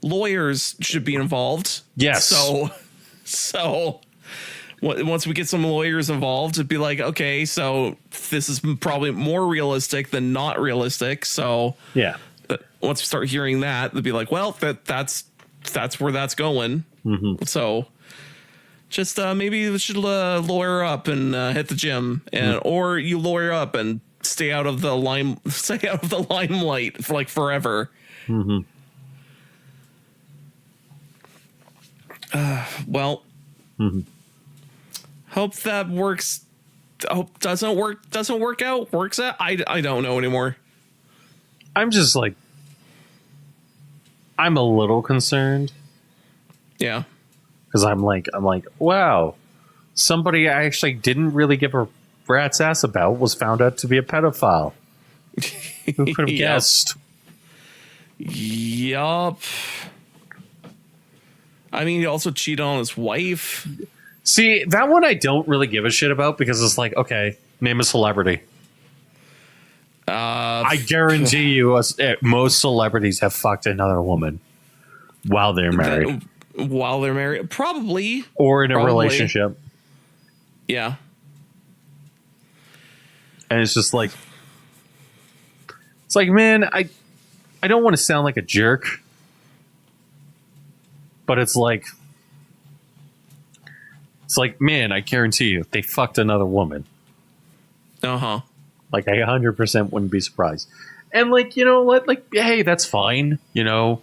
lawyers should be involved. Yes. So once we get some lawyers involved, it'd be like, okay, so this is probably more realistic than not realistic. So yeah. Once we start hearing that, they'd be like, well, that's where that's going. Mm-hmm. So just maybe we should lawyer up and hit the gym, and or you lawyer up and stay out of the limelight for like forever. Mm-hmm. Well, hope that works. Hope doesn't work out. Works out. I don't know anymore. I'm just like, I'm a little concerned. Yeah. Because I'm like, wow, somebody I actually didn't really give a rat's ass about was found out to be a pedophile. Who could have guessed? Yup. I mean, he also cheated on his wife. See, that one I don't really give a shit about because it's like, okay, name a celebrity. I guarantee you, most celebrities have fucked another woman while they're married. Probably. Or in a relationship. Yeah. And it's just like, man, I don't want to sound like a jerk, but it's like, man, I guarantee you, they fucked another woman. Uh-huh. Like, I 100% wouldn't be surprised. And like, you know what? Like, hey, that's fine. You know,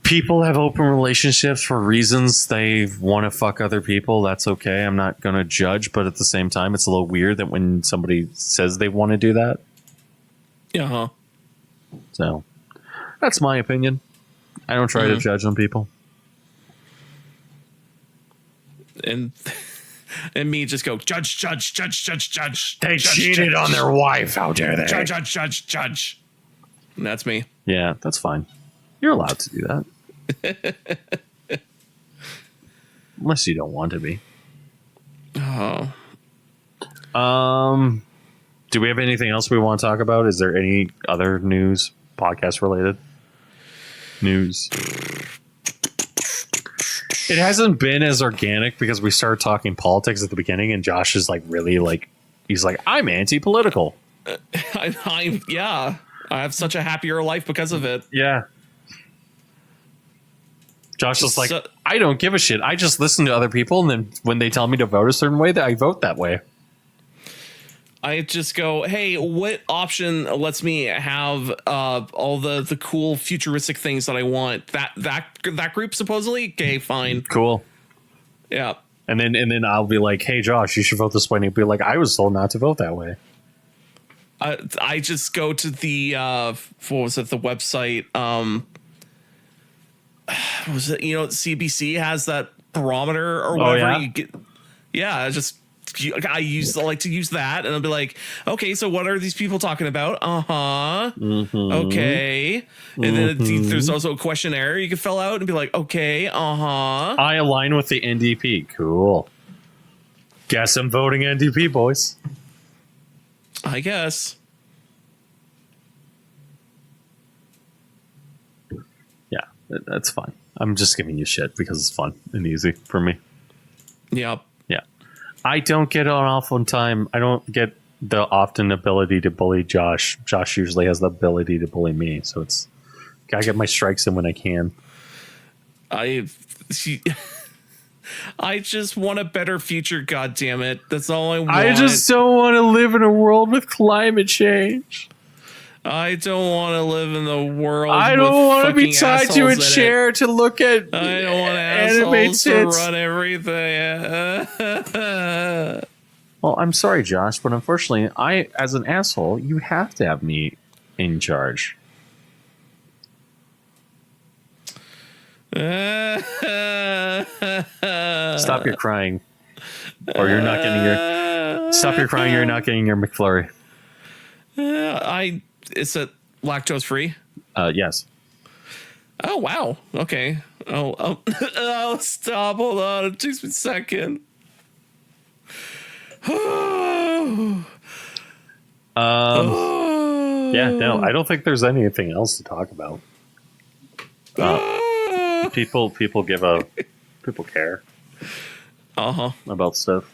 people have open relationships for reasons they want to fuck other people. That's okay. I'm not going to judge, but at the same time, it's a little weird that when somebody says they want to do that. Uh-huh. So, that's my opinion. I don't try to judge on people. And me just go, judge. They cheated on their wife. How dare they? Judge. And that's me. Yeah, that's fine. You're allowed to do that. Unless you don't want to be. Oh. Do we have anything else we want to talk about? Is there any other news, podcast related news? It hasn't been as organic because we started talking politics at the beginning, and Josh is like really like, he's like, I'm anti-political. I have such a happier life because of it. Yeah. Josh is like, I don't give a shit. I just listen to other people, and then when they tell me to vote a certain way, that I vote that way. I just go, hey, what option lets me have all the cool futuristic things that I want? That group supposedly? Okay, fine. Cool. Yeah. And then I'll be like, hey, Josh, you should vote this way. And he'll be like, I was told not to vote that way. I just go to the what was it, the website? Was it, you know, CBC has that barometer or whatever. Oh, yeah? I like to use that, and I'll be like, okay, so what are these people talking about? Okay. And then there's also a questionnaire you can fill out and be like, okay, I align with the NDP. Cool. Guess I'm voting NDP, boys. I guess. Yeah, that's fine. I'm just giving you shit because it's fun and easy for me. Yep. I don't get an awful time. I don't get the often ability to bully Josh. Josh usually has the ability to bully me, so it's gotta get my strikes in when I can. I just want a better future, goddammit. That's all I want. I just don't want to live in a world with climate change. I don't want to live in the world. I don't want to be tied to a assholes in chair to look at I don't want animate assholes to tits. run everything. Well, I'm sorry, Josh, but unfortunately, as an asshole, you have to have me in charge. Stop your crying, or you're not getting your. Stop your crying, you're not getting your McFlurry. Is it lactose free? Yes. Oh wow. Okay. Oh, stop. Hold on. It takes me a second. Yeah, no, I don't think there's anything else to talk about. People care about stuff.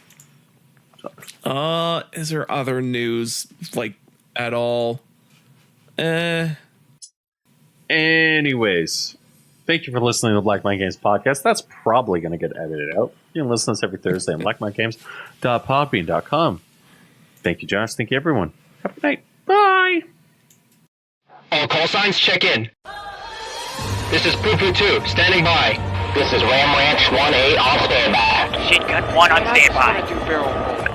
Is there other news like at all? Anyways, thank you for listening to the Black Mind Games podcast. That's probably going to get edited out. You can listen to us every Thursday on blackmindgames.podbean.com. Thank you, Josh. Thank you, everyone. Have a good night. Bye. All call signs, check in. This is Poo Poo 2, standing by. This is Ram Ranch 1A on standby. Shitgun 1 on standby.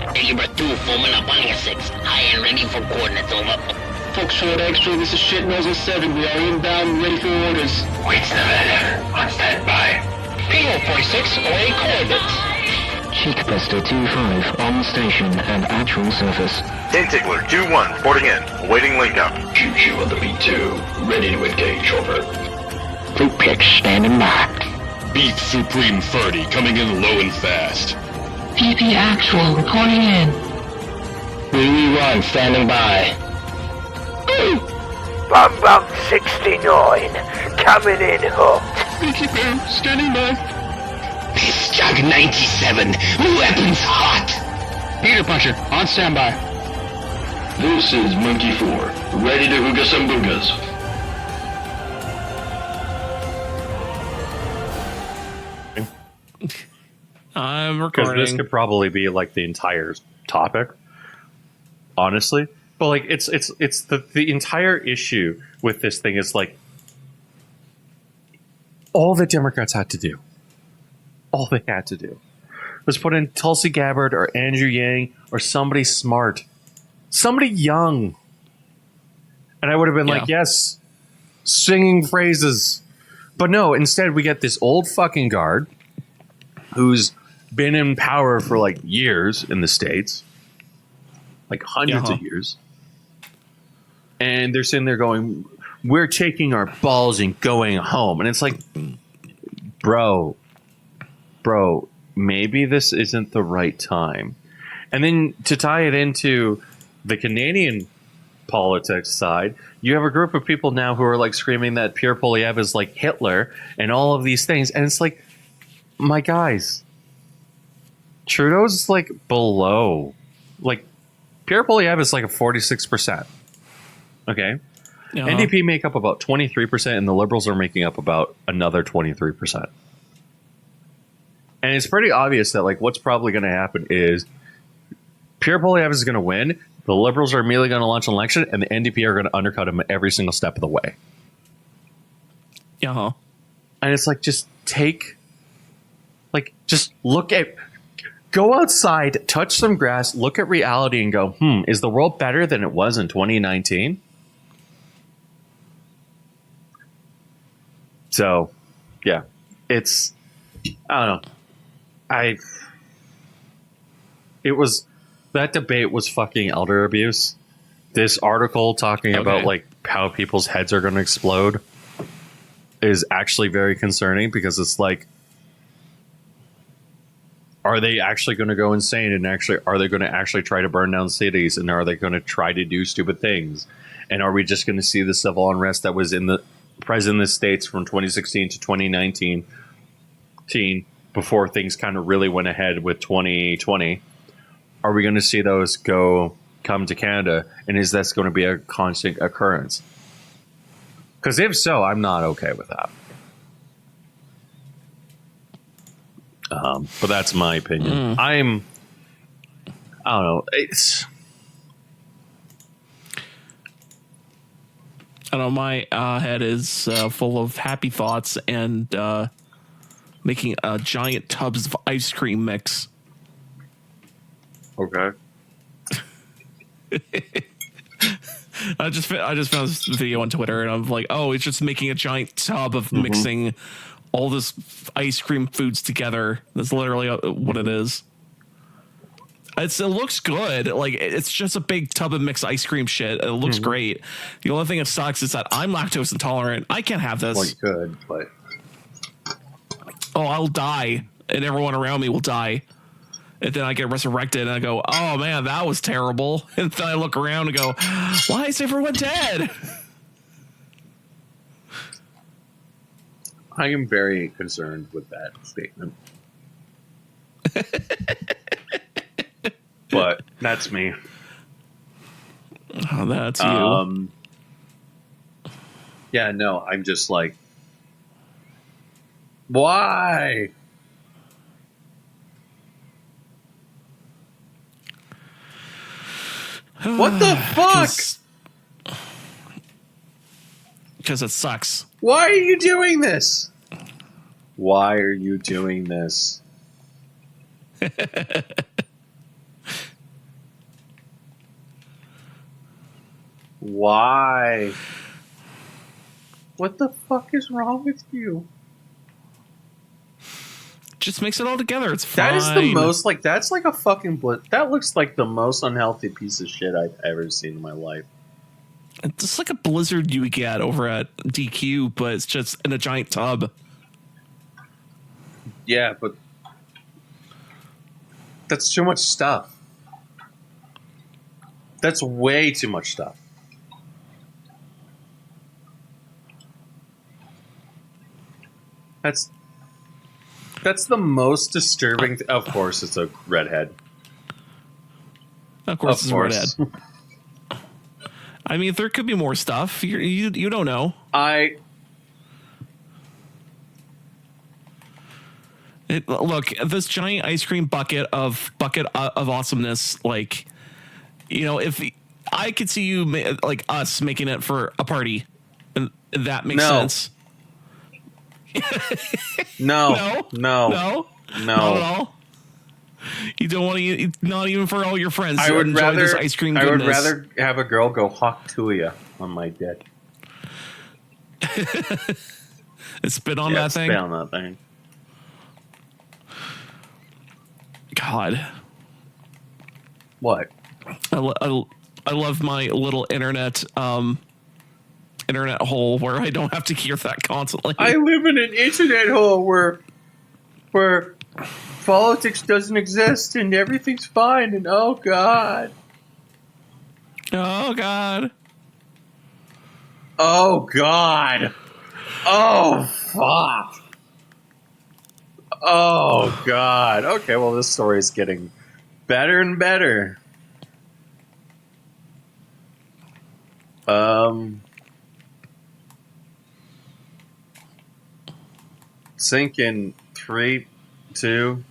Algebra 2, forming up on your 6. High and ready for coordinates, over. Fox Short Extra, this is Shit Nose 7. We are inbound, ready for orders. Wait, on standby. Payload 46, away coordinates. Cheekbuster 25 on station and actual surface. Intigler 2-1, porting in, awaiting link up. QQ on the B2, ready to engage, over. Fleet pitch standing by. Beat Supreme 30, coming in low and fast. PP actual reporting in. Louis Run, standing by. Bum 69, coming in hot. Mickey Bear, standing by. Piss Jug 97, weapons hot. Peter Puncher, on standby. This is Monkey 4, ready to hooga some boogas. I'm Because recording. this could probably be like the entire topic, honestly. But like, it's the entire issue with this thing is like all the Democrats had to do, all they had to do was put in Tulsi Gabbard or Andrew Yang or somebody smart, somebody young, and I would have been like, yes, singing phrases. But no, instead we get this old fucking guard who's been in power for like years in the States, like hundreds of years. And they're sitting there going, we're taking our balls and going home. And it's like, bro, maybe this isn't the right time. And then to tie it into the Canadian politics side, you have a group of people now who are like screaming that Pierre Poilievre is like Hitler and all of these things. And it's like, my guys, Trudeau's like below, like Pierre Poilievre is like a 46%. Okay. NDP make up about 23%, and the Liberals are making up about another 23%. And it's pretty obvious that like what's probably going to happen is Pierre Poilievre is going to win. The Liberals are immediately going to launch an election, and the NDP are going to undercut him every single step of the way. And it's like, just go outside, touch some grass, look at reality, and go, is the world better than it was in 2019? So, yeah, it's, I don't know. That debate was fucking elder abuse. This article talking about like how people's heads are going to explode is actually very concerning, because it's like, are they actually going to go insane, and are they going to actually try to burn down cities, and are they going to try to do stupid things? And are we just going to see the civil unrest that was present in the States from 2016 to 2019 before things kind of really went ahead with 2020? Are we going to see those come to Canada, and is this going to be a constant occurrence? Because if so, I'm not okay with that. But that's my opinion. I don't know. I don't know. My head is full of happy thoughts and making giant tubs of ice cream mix. Okay. I just found this video on Twitter and I'm like, oh, it's just making a giant tub of mixing all this ice cream foods together. That's literally what it is. It looks good. Like, it's just a big tub of mixed ice cream shit. It looks great. The only thing that sucks is that I'm lactose intolerant. I can't have this. Well, you could, but I'll die, and everyone around me will die. And then I get resurrected, and I go, oh, man, that was terrible. And then I look around and go, why is everyone dead? I am very concerned with that statement. But that's me. Oh, that's you. Yeah, no, I'm just like, why? What the fuck? Because it sucks. Why are you doing this? Why are you doing this? Why? What the fuck is wrong with you? Just mix it all together. It's fine. That is the most, like, that's like a fucking that looks like the most unhealthy piece of shit I've ever seen in my life. It's just like a blizzard you would get over at DQ, but it's just in a giant tub. Yeah, but that's too much stuff. That's way too much stuff. That's the most disturbing. Of course, it's a redhead. Of course, it's a redhead. I mean, there could be more stuff. You don't know. Look, this giant ice cream bucket of awesomeness. Like, you know, if I could see you like us making it for a party, and that makes sense. No, not at all. You don't want to eat, not even for all your friends. I would enjoy rather this ice cream. I goodness. would rather have a girl go hawk to you on my dick. Spit on that thing. Spit on that thing. God, what? I love my little internet hole where I don't have to hear that constantly. I live in an internet hole where politics doesn't exist and everything's fine and oh god. Oh god. Oh god. Oh fuck. Oh god. Okay, well this story is getting better and better. Sync in 3, 2.